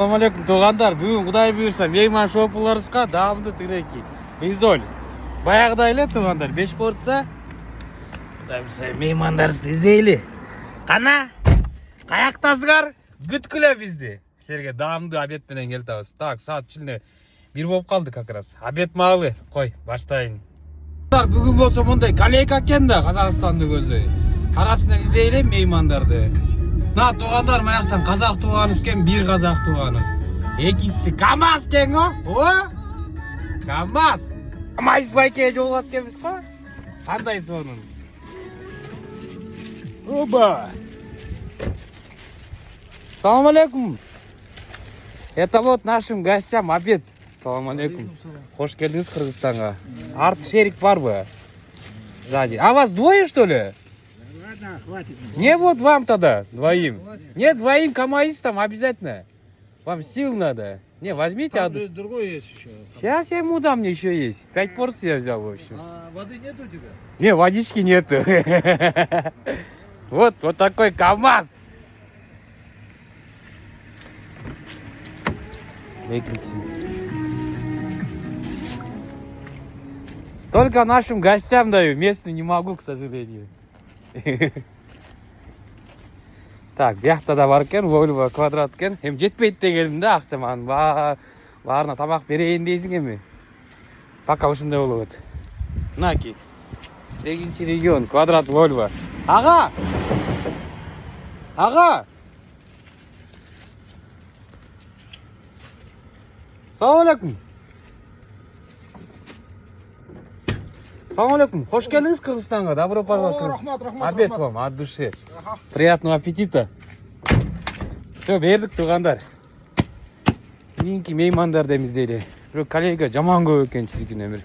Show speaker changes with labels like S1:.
S1: Assalamualaikum туғандар. Бүгін Құдай бұйырса мейман шопыларысқа дамды тіреки. Бейзол. Баяғыда еле туғандар. 5 порция. Құдай бұйырса меймандарысты іздейлі. Қана? Қаяқтасығар? Күткілі бізді. Сіздерге дамды обедпенен келтабыз. Так, саат чіліне 1 болып қалды как раз. Обед мағылы. Қой, баштайын. Бүгін болса мұндай колейка кен да Қазақстанды көзді. Қарасынан іздейлі меймандарды. На туғандар маяқтан қазақ туғаныз кен, бір қазақ туғаныз. Екіншісі КамАЗ кен о? КамАЗ! КамАЗ байке жолғат кеміз қо? Қандай соның? Оба! Салам алейкум! Это вот нашим гостям обед. Салам алейкум. Хош келдіңіз Қырғызстанға. Арт шерик бар бы? Сзади. А вас двое, что ли?
S2: Ладно, хватит.
S1: Не, вот вам тогда, двоим. Нет, двоим КамАЗистам обязательно. Вам сил надо. Не, возьмите
S2: Там
S1: одну.
S2: же другой есть еще.
S1: Сейчас я ему дам, мне еще есть. 5 порций я взял, в общем.
S2: А воды нет у тебя?
S1: Не, водички нету. Вот такой КамАЗ. Только нашим гостям даю, местным не могу, к сожалению. Так, бияқта да бар екен, Volvo квадрат екен. Hem жетпейді дегенім да ақшаман. Барына тамақ берейін дейсің еме. Пока осындай болып өт. Мынаки. 8-ші регион, квадрат Volvo. Аға! Аға! Салам алейкум. Салам алейкум. Хош келдіңіз Қырғызстанға. Добро пожаловать. Обед вам от души. Приятного аппетита. Все, бердік туғандар. Меніңки меймандар деміз дейді. Бір коллега жаман көп екен чизген өмір.